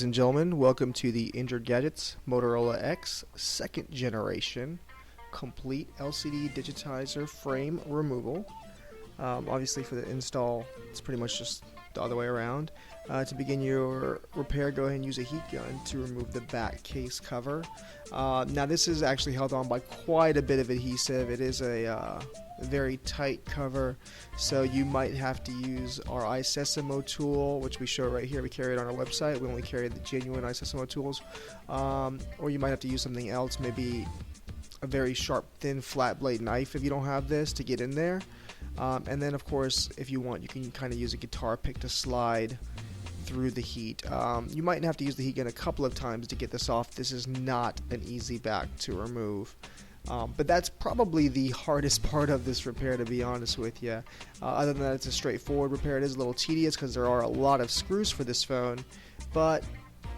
and gentlemen, welcome to the Injured Gadgets Motorola X 2nd generation complete LCD digitizer frame removal. Obviously for the install, it's pretty much just the other way around. To begin your repair, go ahead and use a heat gun to remove the back case cover. Now this is actually held on by quite a bit of adhesive. It is a very tight cover, so you might have to use our iSeamo tool, which we show right here. We carry it on our website. We only carry the genuine iSeamo tools, or you might have to use something else, maybe a very sharp, thin, flat blade knife if you don't have this to get in there. And then, of course, if you want, you can kind of use a guitar pick to slide through the heat. You might have to use the heat gun a couple of times to get this off. This is not an easy back to remove. But that's probably the hardest part of this repair, to be honest with you. Other than that, it's a straightforward repair. It is a little tedious because there are a lot of screws for this phone, but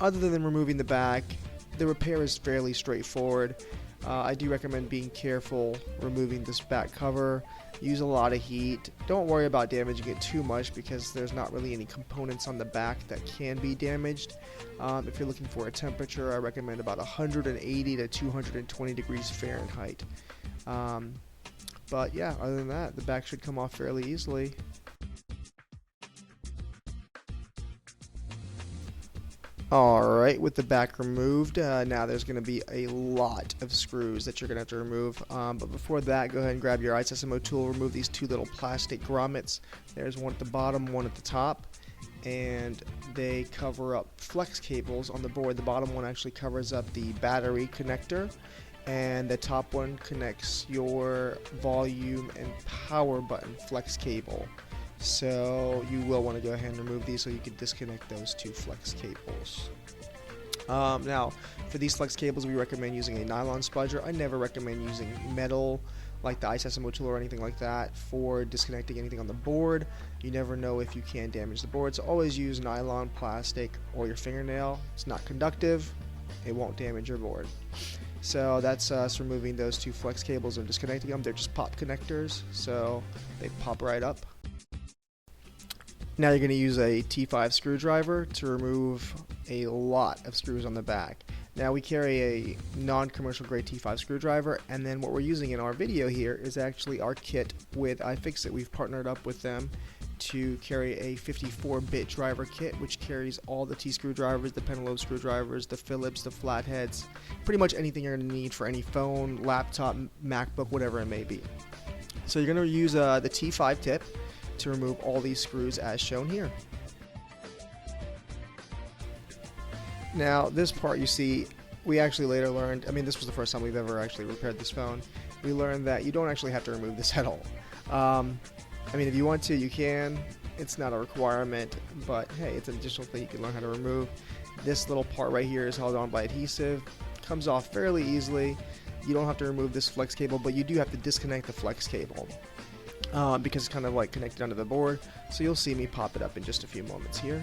other than removing the back, the repair is fairly straightforward. I do recommend being careful removing this back cover. Use a lot of heat. Don't worry about damaging it too much because there's not really any components on the back that can be damaged. If you're looking for a temperature, I recommend about 180 to 220 degrees Fahrenheit. But yeah, other than that, the back should come off fairly easily. Alright, with the back removed, now there's going to be a lot of screws that you're going to have to remove. But before that, go ahead and grab your iSeamo tool, remove these two little plastic grommets. There's one at the bottom, one at the top, and they cover up flex cables on the board. The bottom one actually covers up the battery connector, and the top one connects your volume and power button flex cable. So you will want to go ahead and remove these so you can disconnect those two flex cables. Now, for these flex cables, we recommend using a nylon spudger. I never recommend using metal like the iSeamo tool or anything like that for disconnecting anything on the board. You never know if you can damage the board, so always use nylon, plastic, or your fingernail. It's not conductive. It won't damage your board. So that's us removing those two flex cables and disconnecting them. They're just pop connectors, so they pop right up. Now you're going to use a T5 screwdriver to remove a lot of screws on the back. Now we carry a non-commercial grade T5 screwdriver, and then what we're using in our video here is actually our kit with iFixit. We've partnered up with them to carry a 54-bit driver kit, which carries all the T-screwdrivers, the pentalobe screwdrivers, the Phillips, the flatheads, pretty much anything you're going to need for any phone, laptop, MacBook, whatever it may be. So you're going to use the T5 tip to remove all these screws as shown here. Now this part, you see, we actually later learned, I mean this was the first time we've ever actually repaired this phone, we learned that you don't actually have to remove this at all. I mean if you want to, you can. It's not a requirement, but hey, it's an additional thing you can learn how to remove. This little part right here is held on by adhesive, comes off fairly easily. You don't have to remove this flex cable, but you do have to disconnect the flex cable. Because it's kind of like connected onto the board, so you'll see me pop it up in just a few moments here.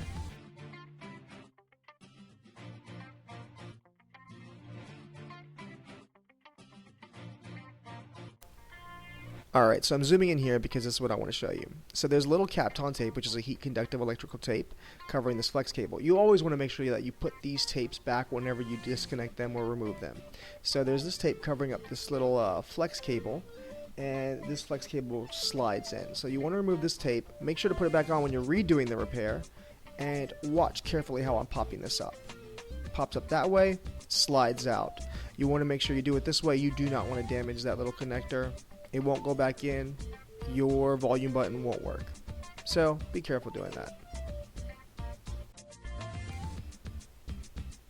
Alright, so I'm zooming in here because this is what I want to show you. So there's a little Kapton tape, which is a heat conductive electrical tape covering this flex cable. You always want to make sure that you put these tapes back whenever you disconnect them or remove them. So there's this tape covering up this little flex cable, and this flex cable slides in. So you want to remove this tape, make sure to put it back on when you're redoing the repair, and watch carefully how I'm popping this up. Pops up that way, slides out. You want to make sure you do it this way. You do not want to damage that little connector. It won't go back in. Your volume button won't work. So be careful doing that.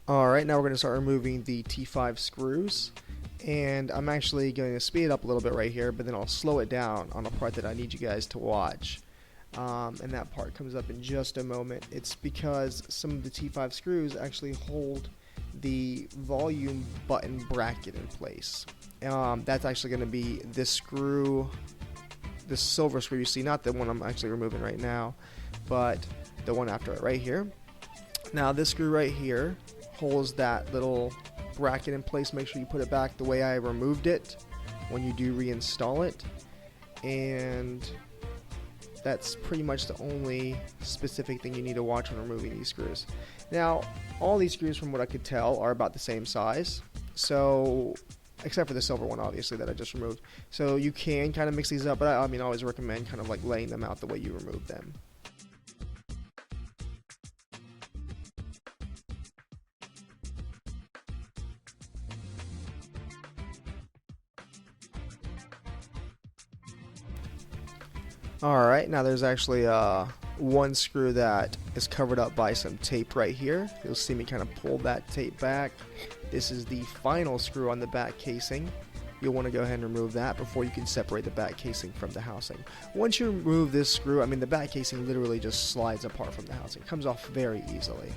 Alright, now we're going to start removing the T5 screws. And I'm actually going to speed it up a little bit right here, but then I'll slow it down on a part that I need you guys to watch. And that part comes up in just a moment. It's because some of the T5 screws actually hold the volume button bracket in place. That's actually going to be this screw, this silver screw you see, not the one I'm actually removing right now, but the one after it right here. Now this screw right here holds that little bracket in place. Make sure you put it back the way I removed it when you do reinstall it, and that's pretty much the only specific thing you need to watch when removing these screws. Now, all these screws, from what I could tell, are about the same size. So, except for the silver one, obviously, that I just removed. So you can kind of mix these up, but I mean, I always recommend kind of like laying them out the way you removed them. Alright, now there's actually one screw that is covered up by some tape right here. You'll see me kind of pull that tape back. This is the final screw on the back casing. You'll want to go ahead and remove that before you can separate the back casing from the housing. Once you remove this screw, I mean, the back casing literally just slides apart from the housing. It comes off very easily.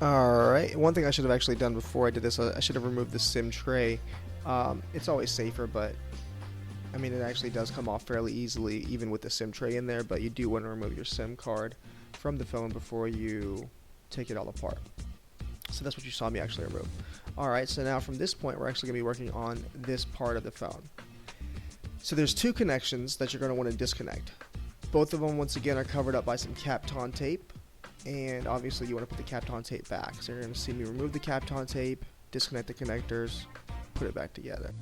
Alright, one thing I should have actually done before I did this, I should have removed the SIM tray. It's always safer, but I mean, it actually does come off fairly easily even with the SIM tray in there, but you do want to remove your SIM card from the phone before you take it all apart. So that's what you saw me actually remove. Alright, so now from this point we're actually going to be working on this part of the phone. So there's two connections that you're going to want to disconnect. Both of them, once again, are covered up by some Kapton tape. And obviously you want to put the Kapton tape back. So you're going to see me remove the Kapton tape, disconnect the connectors, put it back together.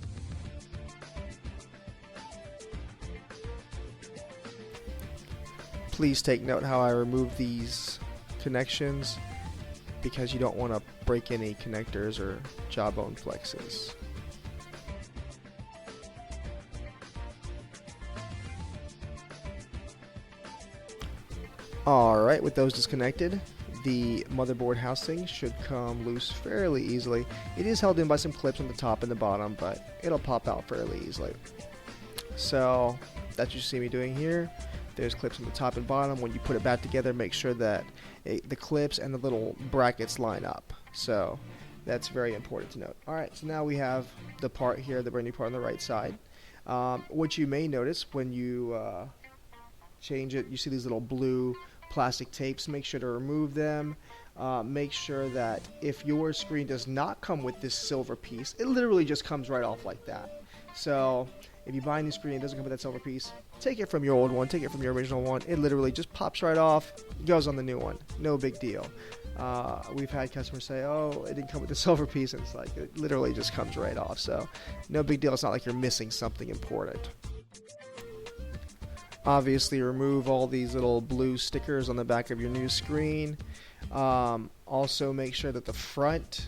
Please take note how I remove these connections, because you don't want to break any connectors or jawbone flexes. Alright, with those disconnected, the motherboard housing should come loose fairly easily. It is held in by some clips on the top and the bottom, but it'll pop out fairly easily. So that's what you see me doing here. There's clips on the top and bottom. When you put it back together, make sure that the clips and the little brackets line up. So that's very important to note. Alright, so now we have the part here, the brand new part on the right side. What you may notice when you change it, you see these little blue plastic tapes. Make sure to remove them. Make sure that if your screen does not come with this silver piece, it literally just comes right off like that. So if you buy a new screen and it doesn't come with that silver piece, take it from your old one, take it from your original one. It literally just pops right off, goes on the new one. No big deal. We've had customers say, oh, it didn't come with the silver piece, and it's like, it literally just comes right off. So no big deal. It's not like you're missing something important. Obviously, remove all these little blue stickers on the back of your new screen. Also, make sure that the front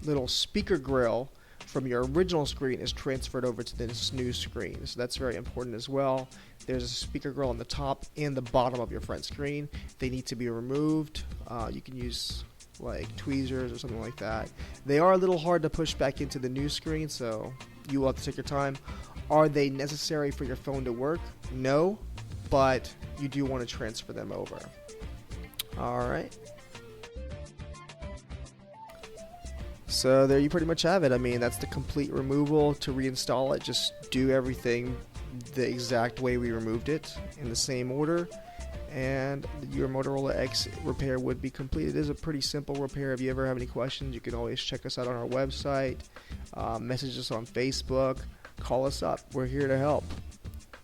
little speaker grill from your original screen is transferred over to this new screen. So that's very important as well. There's a speaker grill on the top and the bottom of your front screen. They need to be removed. You can use like tweezers or something like that. They are a little hard to push back into the new screen, so you will have to take your time. Are they necessary for your phone to work? No, but you do want to transfer them over. Alright. So there you pretty much have it. I mean, that's the complete removal. To reinstall it, just do everything the exact way we removed it in the same order, and your Motorola X repair would be complete. It is a pretty simple repair. If you ever have any questions, you can always check us out on our website, message us on Facebook, call us up. We're here to help.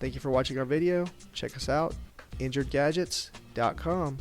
Thank you for watching our video. Check us out, injuredgadgets.com.